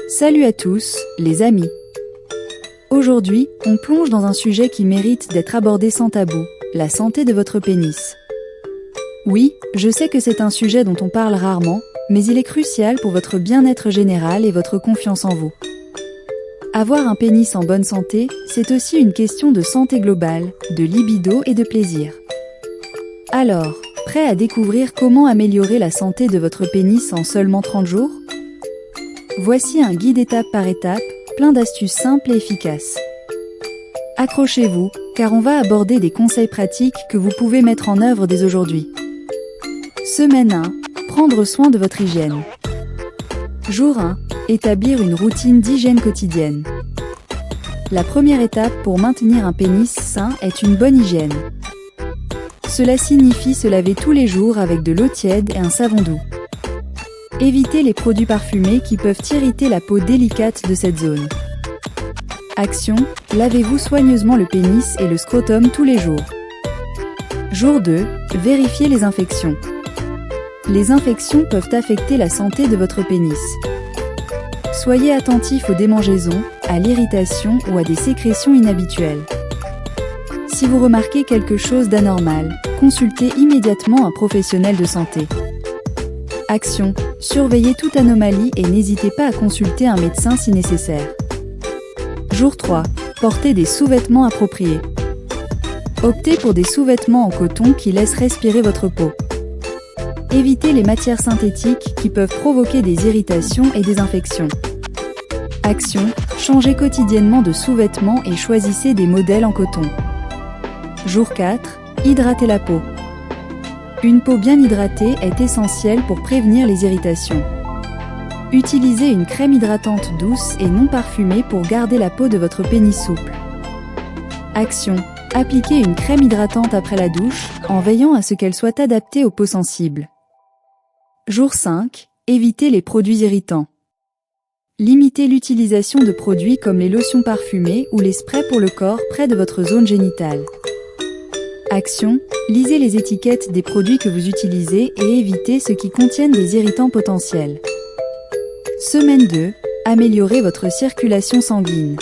Salut à tous, les amis. Aujourd'hui, on plonge dans un sujet qui mérite d'être abordé sans tabou, la santé de votre pénis. Oui, je sais que c'est un sujet dont on parle rarement, mais il est crucial pour votre bien-être général et votre confiance en vous. Avoir un pénis en bonne santé, c'est aussi une question de santé globale, de libido et de plaisir. Alors, prêt à découvrir comment améliorer la santé de votre pénis en seulement 30 jours ? Voici un guide étape par étape, plein d'astuces simples et efficaces. Accrochez-vous, car on va aborder des conseils pratiques que vous pouvez mettre en œuvre dès aujourd'hui. Semaine 1. Prendre soin de votre hygiène. Jour 1. Établir une routine d'hygiène quotidienne. La première étape pour maintenir un pénis sain est une bonne hygiène. Cela signifie se laver tous les jours avec de l'eau tiède et un savon doux. Évitez les produits parfumés qui peuvent irriter la peau délicate de cette zone. Action, lavez-vous soigneusement le pénis et le scrotum tous les jours. Jour 2, vérifiez les infections. Les infections peuvent affecter la santé de votre pénis. Soyez attentif aux démangeaisons, à l'irritation ou à des sécrétions inhabituelles. Si vous remarquez quelque chose d'anormal, consultez immédiatement un professionnel de santé. Action, surveillez toute anomalie et n'hésitez pas à consulter un médecin si nécessaire. Jour 3. Portez des sous-vêtements appropriés. Optez pour des sous-vêtements en coton qui laissent respirer votre peau. Évitez les matières synthétiques qui peuvent provoquer des irritations et des infections. Action, changez quotidiennement de sous-vêtements et choisissez des modèles en coton. Jour 4. Hydratez la peau. Une peau bien hydratée est essentielle pour prévenir les irritations. Utilisez une crème hydratante douce et non parfumée pour garder la peau de votre pénis souple. Action, appliquez une crème hydratante après la douche, en veillant à ce qu'elle soit adaptée aux peaux sensibles. Jour 5. Évitez les produits irritants. Limitez l'utilisation de produits comme les lotions parfumées ou les sprays pour le corps près de votre zone génitale. Action, lisez les étiquettes des produits que vous utilisez et évitez ceux qui contiennent des irritants potentiels. Semaine 2. Améliorez votre circulation sanguine.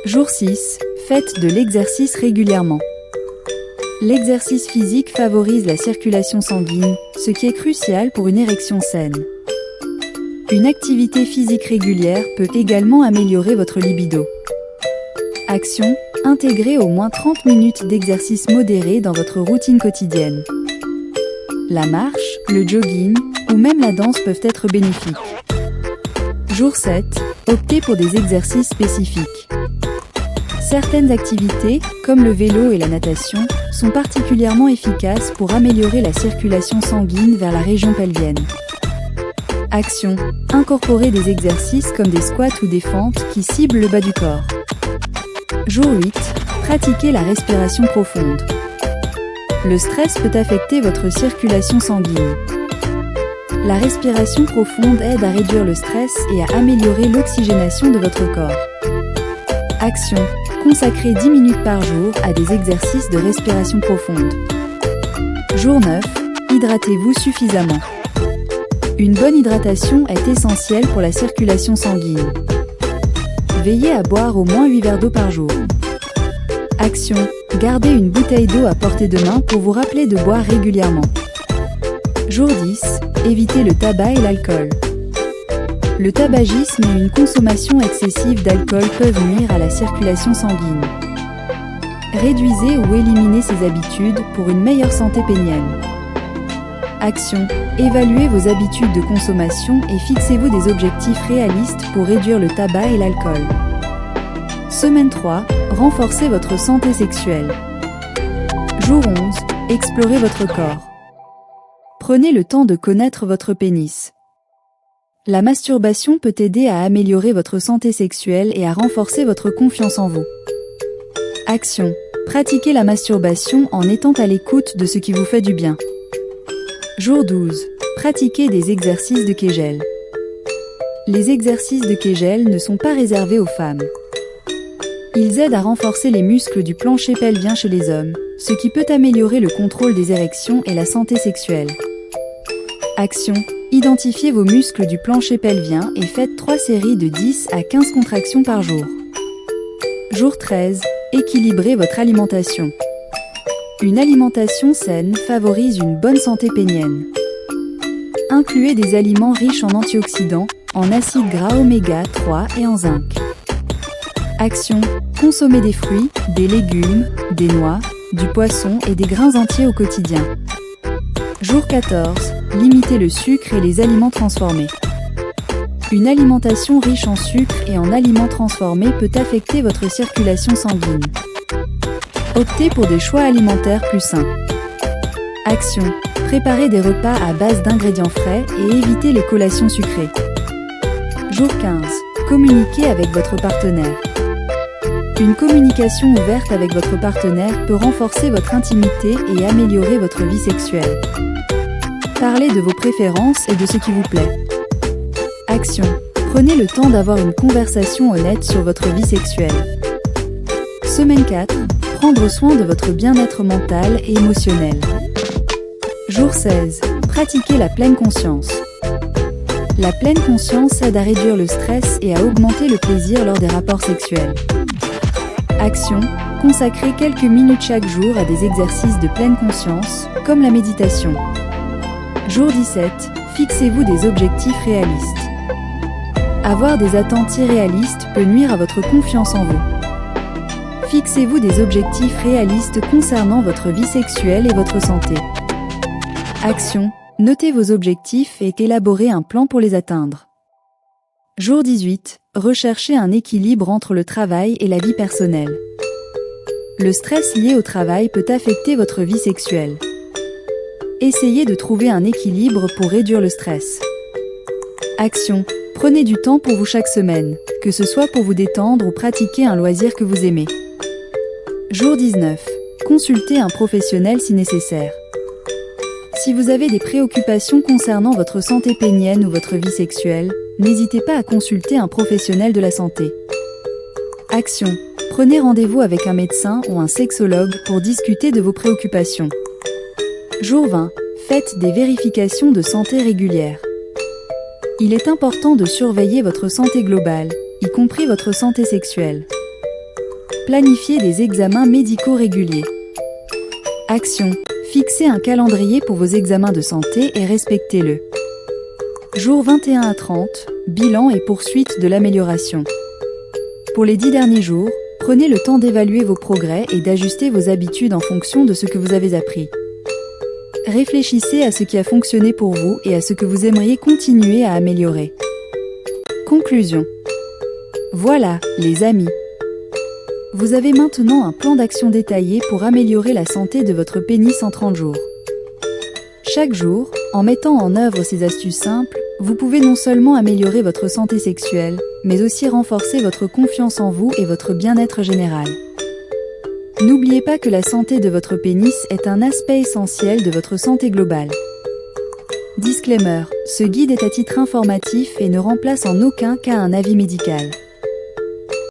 Jour 6. Faites de l'exercice régulièrement. L'exercice physique favorise la circulation sanguine, ce qui est crucial pour une érection saine. Une activité physique régulière peut également améliorer votre libido. Action, intégrez au moins 30 minutes d'exercice modéré dans votre routine quotidienne. La marche, le jogging ou même la danse peuvent être bénéfiques. Jour 7. Optez pour des exercices spécifiques. Certaines activités, comme le vélo et la natation, sont particulièrement efficaces pour améliorer la circulation sanguine vers la région pelvienne. Action, incorporez des exercices comme des squats ou des fentes qui ciblent le bas du corps. Jour 8. Pratiquez la respiration profonde. Le stress peut affecter votre circulation sanguine. La respiration profonde aide à réduire le stress et à améliorer l'oxygénation de votre corps. Action. Consacrez 10 minutes par jour à des exercices de respiration profonde. Jour 9. Hydratez-vous suffisamment. Une bonne hydratation est essentielle pour la circulation sanguine. Veillez à boire au moins 8 verres d'eau par jour. Action, gardez une bouteille d'eau à portée de main pour vous rappeler de boire régulièrement. Jour 10, évitez le tabac et l'alcool. Le tabagisme et une consommation excessive d'alcool peuvent nuire à la circulation sanguine. Réduisez ou éliminez ces habitudes pour une meilleure santé pénienne. Action, évaluez vos habitudes de consommation et fixez-vous des objectifs réalistes pour réduire le tabac et l'alcool. Semaine 3, renforcez votre santé sexuelle. Jour 11, explorez votre corps. Prenez le temps de connaître votre pénis. La masturbation peut aider à améliorer votre santé sexuelle et à renforcer votre confiance en vous. Action, pratiquez la masturbation en étant à l'écoute de ce qui vous fait du bien. Jour 12. Pratiquez des exercices de Kegel. Les exercices de Kegel ne sont pas réservés aux femmes. Ils aident à renforcer les muscles du plancher pelvien chez les hommes, ce qui peut améliorer le contrôle des érections et la santé sexuelle. Action, Identifiez vos muscles du plancher pelvien et faites 3 séries de 10 à 15 contractions par jour. Jour 13. Équilibrez votre alimentation. Une alimentation saine favorise une bonne santé pénienne. Incluez des aliments riches en antioxydants, en acides gras oméga 3 et en zinc. Action. Consommez des fruits, des légumes, des noix, du poisson et des grains entiers au quotidien. Jour 14. Limitez le sucre et les aliments transformés. Une alimentation riche en sucre et en aliments transformés peut affecter votre circulation sanguine. Optez pour des choix alimentaires plus sains. Action. Préparez des repas à base d'ingrédients frais et évitez les collations sucrées. Jour 15. Communiquez avec votre partenaire. Une communication ouverte avec votre partenaire peut renforcer votre intimité et améliorer votre vie sexuelle. Parlez de vos préférences et de ce qui vous plaît. Action. Prenez le temps d'avoir une conversation honnête sur votre vie sexuelle. Semaine 4. Prendre soin de votre bien-être mental et émotionnel. Jour 16. Pratiquez la pleine conscience. La pleine conscience aide à réduire le stress et à augmenter le plaisir lors des rapports sexuels. Action. Consacrez quelques minutes chaque jour à des exercices de pleine conscience, comme la méditation. Jour 17. Fixez-vous des objectifs réalistes. Avoir des attentes irréalistes peut nuire à votre confiance en vous. Fixez-vous des objectifs réalistes concernant votre vie sexuelle et votre santé. Action. Notez vos objectifs et élaborez un plan pour les atteindre. Jour 18. Recherchez un équilibre entre le travail et la vie personnelle. Le stress lié au travail peut affecter votre vie sexuelle. Essayez de trouver un équilibre pour réduire le stress. Action. Prenez du temps pour vous chaque semaine, que ce soit pour vous détendre ou pratiquer un loisir que vous aimez. Jour 19. Consultez un professionnel si nécessaire. Si vous avez des préoccupations concernant votre santé pénienne ou votre vie sexuelle, n'hésitez pas à consulter un professionnel de la santé. Action. Prenez rendez-vous avec un médecin ou un sexologue pour discuter de vos préoccupations. Jour 20. Faites des vérifications de santé régulières. Il est important de surveiller votre santé globale, y compris votre santé sexuelle. Planifiez des examens médicaux réguliers. Action. Fixez un calendrier pour vos examens de santé et respectez-le. Jour 21 à 30. Bilan et poursuite de l'amélioration. Pour les 10 derniers jours, prenez le temps d'évaluer vos progrès et d'ajuster vos habitudes en fonction de ce que vous avez appris. Réfléchissez à ce qui a fonctionné pour vous et à ce que vous aimeriez continuer à améliorer. Conclusion. Voilà, les amis. Vous avez maintenant un plan d'action détaillé pour améliorer la santé de votre pénis en 30 jours. Chaque jour, en mettant en œuvre ces astuces simples, vous pouvez non seulement améliorer votre santé sexuelle, mais aussi renforcer votre confiance en vous et votre bien-être général. N'oubliez pas que la santé de votre pénis est un aspect essentiel de votre santé globale. Disclaimer, ce guide est à titre informatif et ne remplace en aucun cas un avis médical.